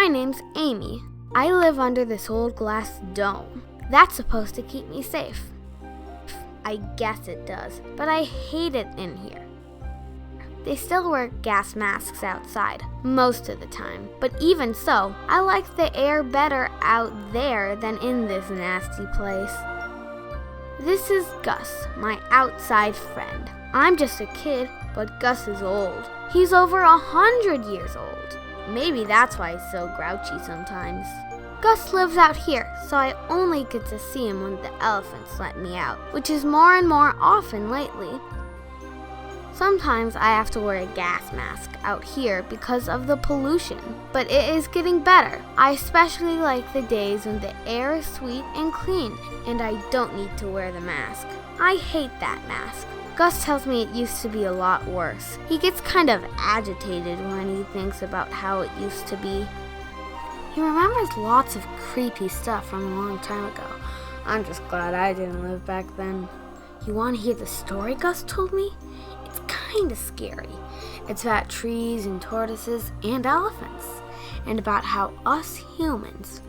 My name's Amy. I live under this old glass dome. That's supposed to keep me safe. I guess it does, but I hate it in here. They still wear gas masks outside, most of the time. But even so, I like the air better out there than in this nasty place. This is Gus, my outside friend. I'm just a kid, but Gus is old. He's over 100 years old. Maybe that's why he's so grouchy sometimes. Gus lives out here, so I only get to see him when the elephants let me out, which is more and more often lately. Sometimes I have to wear a gas mask out here because of the pollution, but it is getting better. I especially like the days when the air is sweet and clean, and I don't need to wear the mask. I hate that mask. Gus tells me it used to be a lot worse. He gets kind of agitated when he thinks about how it used to be. He remembers lots of creepy stuff from a long time ago. I'm just glad I didn't live back then. You want to hear the story Gus told me? It's kind of scary. It's about trees and tortoises and elephants, and about how us humans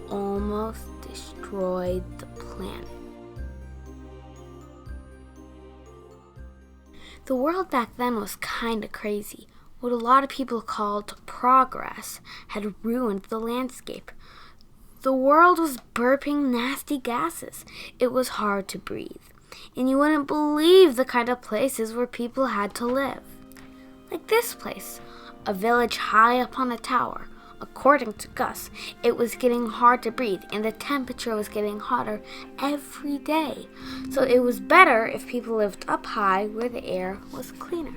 almost destroyed the planet. The world back then was kind of crazy. What a lot of people called progress had ruined the landscape. The world was burping nasty gases. It was hard to breathe. And you wouldn't believe the kind of places where people had to live. Like this place, a village high up on a tower. According to Gus, it was getting hard to breathe and the temperature was getting hotter every day. So it was better if people lived up high where the air was cleaner.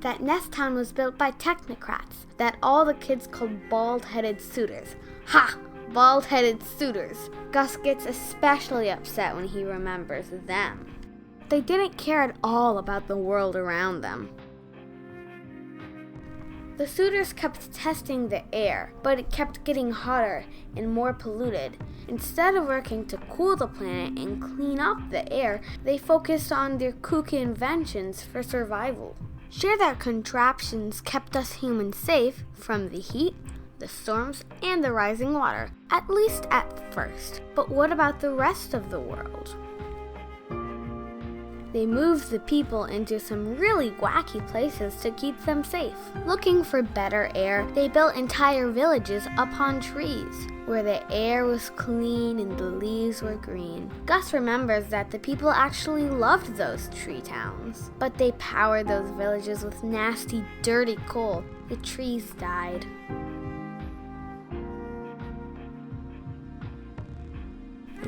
That nest town was built by Technocrats that all the kids called bald-headed suitors. Ha! Bald-headed suitors. Gus gets especially upset when he remembers them. They didn't care at all about the world around them. The suitors kept testing the air, but it kept getting hotter and more polluted. Instead of working to cool the planet and clean up the air, they focused on their kooky inventions for survival. Sure, their contraptions kept us humans safe from the heat, the storms, and the rising water, at least at first. But what about the rest of the world? They moved the people into some really wacky places to keep them safe. Looking for better air, they built entire villages upon trees, where the air was clean and the leaves were green. Gus remembers that the people actually loved those tree towns, but they powered those villages with nasty, dirty coal. The trees died.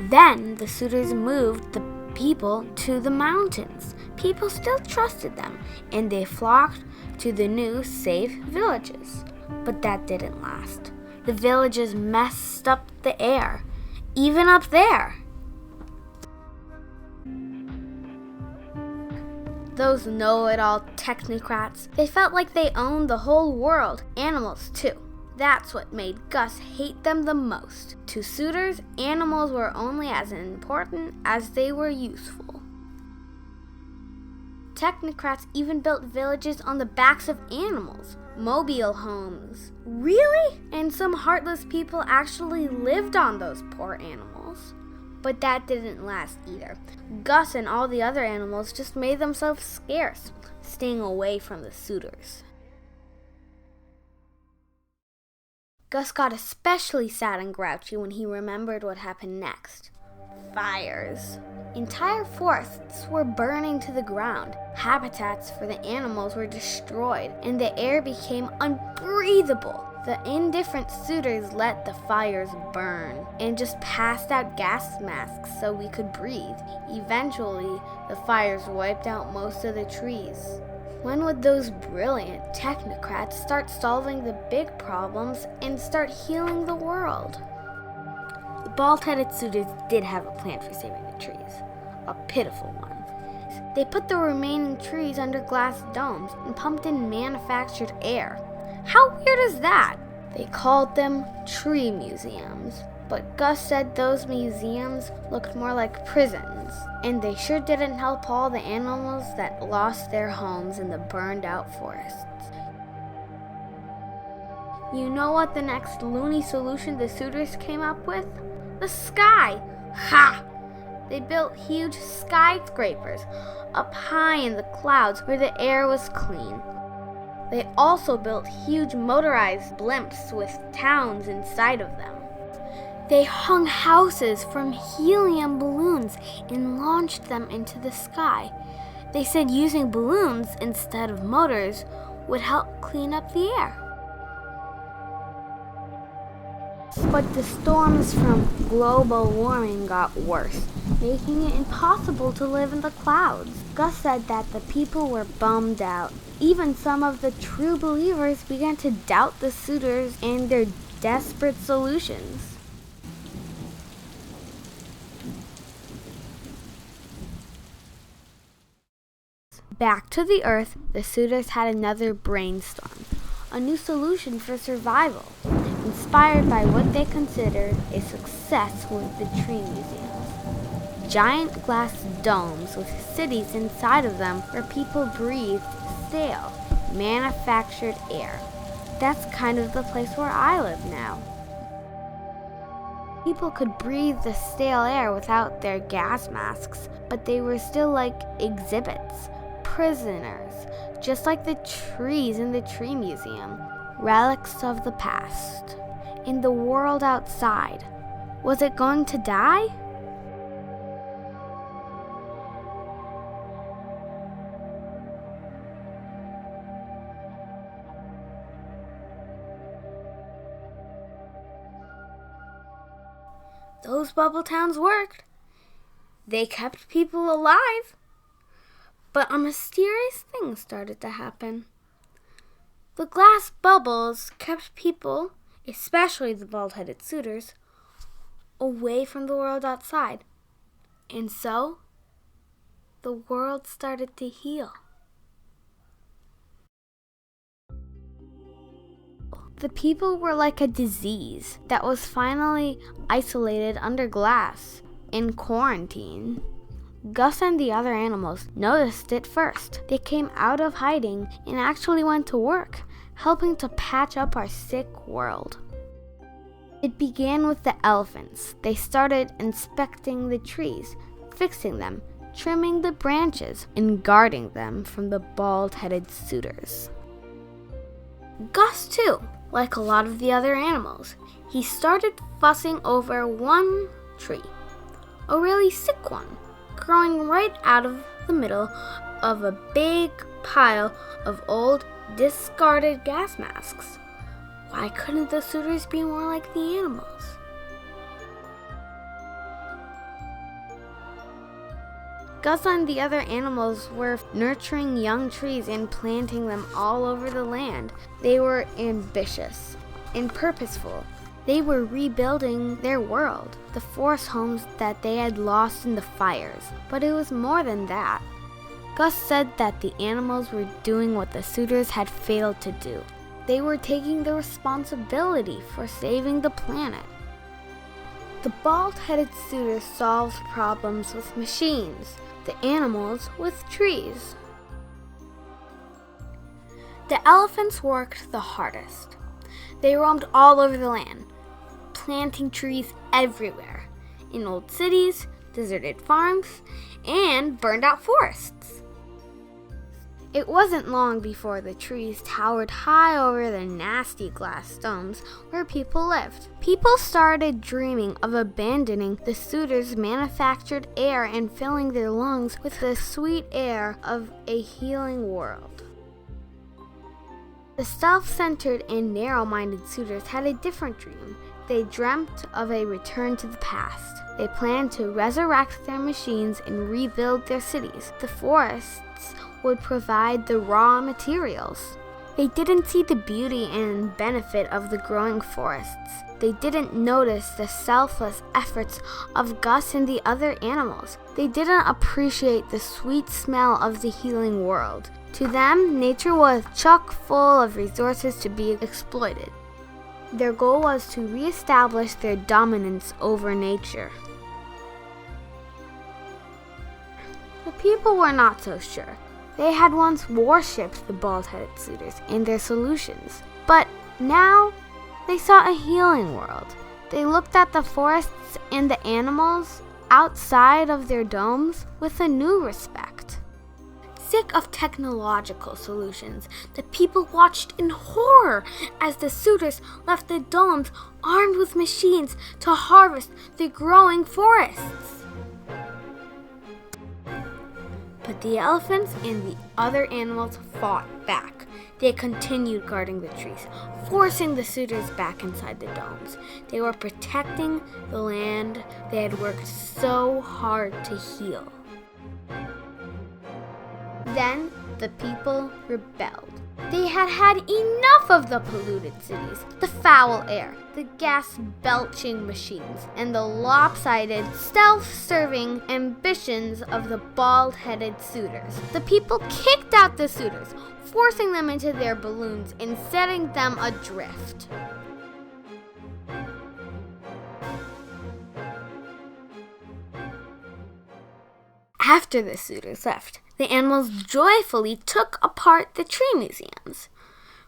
Then the suitors moved the people to the mountains. People still trusted them, and they flocked to the new, safe villages. But that didn't last. The villages messed up the air, even up there. Those know-it-all technocrats, they felt like they owned the whole world, animals too. That's what made Gus hate them the most. To suitors, animals were only as important as they were useful. Technocrats even built villages on the backs of animals, mobile homes. Really? And some heartless people actually lived on those poor animals. But that didn't last either. Gus and all the other animals just made themselves scarce, staying away from the suitors. Gus got especially sad and grouchy when he remembered what happened next. Fires. Entire forests were burning to the ground. Habitats for the animals were destroyed, and the air became unbreathable. The indifferent suitors let the fires burn and just passed out gas masks so we could breathe. Eventually, the fires wiped out most of the trees. When would those brilliant technocrats start solving the big problems and start healing the world? The bald-headed suitors did have a plan for saving the trees. A pitiful one. They put the remaining trees under glass domes and pumped in manufactured air. How weird is that? They called them tree museums. But Gus said those museums looked more like prisons, and they sure didn't help all the animals that lost their homes in the burned out forests. You know what the next loony solution the suitors came up with? The sky! Ha! They built huge skyscrapers up high in the clouds where the air was clean. They also built huge motorized blimps with towns inside of them. They hung houses from helium balloons and launched them into the sky. They said using balloons instead of motors would help clean up the air. But the storms from global warming got worse, making it impossible to live in the clouds. Gus said that the people were bummed out. Even some of the true believers began to doubt the suitors and their desperate solutions. Back to the Earth, the suitors had another brainstorm, a new solution for survival, inspired by what they considered a success with the tree museums. Giant glass domes with cities inside of them where people breathed stale, manufactured air. That's kind of the place where I live now. People could breathe the stale air without their gas masks, but they were still like exhibits, prisoners, just like the trees in the tree museum, relics of the past. In the world outside, was it going to die? Those bubble towns worked. They kept people alive. But a mysterious thing started to happen. The glass bubbles kept people, especially the bald-headed suitors, away from the world outside. And so, the world started to heal. The people were like a disease that was finally isolated under glass, in quarantine. Gus and the other animals noticed it first. They came out of hiding and actually went to work, helping to patch up our sick world. It began with the elephants. They started inspecting the trees, fixing them, trimming the branches, and guarding them from the bald-headed suitors. Gus, too, like a lot of the other animals, he started fussing over one tree, a really sick one, growing right out of the middle of a big pile of old, discarded gas masks. Why couldn't the suitors be more like the animals? Gus and the other animals were nurturing young trees and planting them all over the land. They were ambitious and purposeful. They were rebuilding their world, the forest homes that they had lost in the fires. But it was more than that. Gus said that the animals were doing what the suitors had failed to do. They were taking the responsibility for saving the planet. The bald-headed suitors solved problems with machines, the animals with trees. The elephants worked the hardest. They roamed all over the land, planting trees everywhere, in old cities, deserted farms, and burned-out forests. It wasn't long before the trees towered high over the nasty glass domes where people lived. People started dreaming of abandoning the suitors' manufactured air and filling their lungs with the sweet air of a healing world. The self-centered and narrow-minded suitors had a different dream. They dreamt of a return to the past. They planned to resurrect their machines and rebuild their cities. The forests would provide the raw materials. They didn't see the beauty and benefit of the growing forests. They didn't notice the selfless efforts of Gus and the other animals. They didn't appreciate the sweet smell of the healing world. To them, nature was chock full of resources to be exploited. Their goal was to reestablish their dominance over nature. The people were not so sure. They had once worshipped the bald-headed suitors and their solutions. But Now, they saw a healing world. They looked at the forests and the animals outside of their domes with a new respect. Sick of technological solutions, the people watched in horror as the suitors left the domes armed with machines to harvest the growing forests. But the elephants and the other animals fought back. They continued guarding the trees, forcing the suitors back inside the domes. They were protecting the land they had worked so hard to heal. Then the people rebelled. They had had enough of the polluted cities, the foul air, the gas-belching machines, and the lopsided, self-serving ambitions of the bald-headed suitors. The people kicked out the suitors, forcing them into their balloons and setting them adrift. After the suitors left, the animals joyfully took apart the tree museums,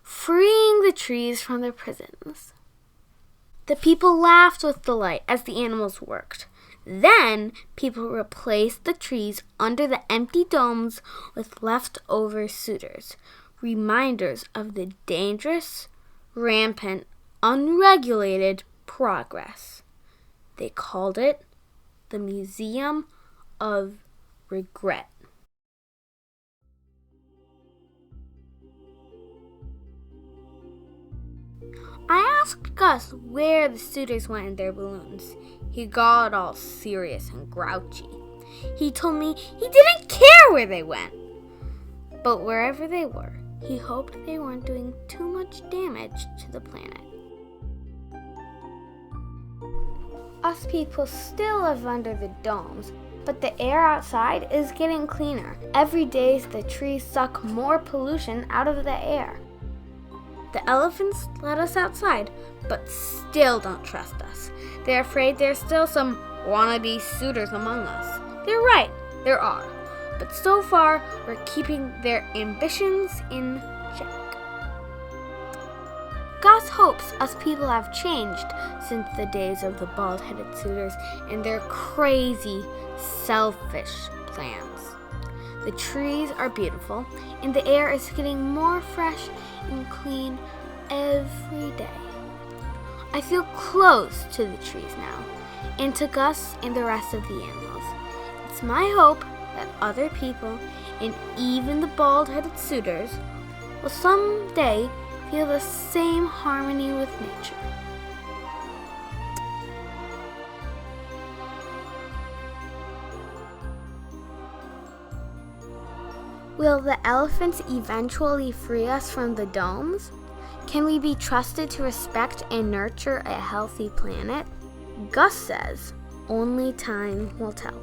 freeing the trees from their prisons. The people laughed with delight as the animals worked. Then, people replaced the trees under the empty domes with leftover suitors, reminders of the dangerous, rampant, unregulated progress. They called it the Museum of Regret. I asked Gus where the suitors went in their balloons. He got all serious and grouchy. He told me he didn't care where they went. But wherever they were, he hoped they weren't doing too much damage to the planet. Us people still live under the domes, but the air outside is getting cleaner. Every day the trees suck more pollution out of the air. The elephants let us outside, but still don't trust us. They're afraid there's still some wannabe suitors among us. They're right, there are. But so far, we're keeping their ambitions in check. Gus hopes us people have changed since the days of the bald-headed suitors and their crazy, selfish plans. The trees are beautiful, and the air is getting more fresh and clean every day. I feel close to the trees now, and to Gus and the rest of the animals. It's my hope that other people, and even the bald-headed suitors, will someday feel the same harmony with nature. Will the elephants eventually free us from the domes? Can we be trusted to respect and nurture a healthy planet? Gus says only time will tell.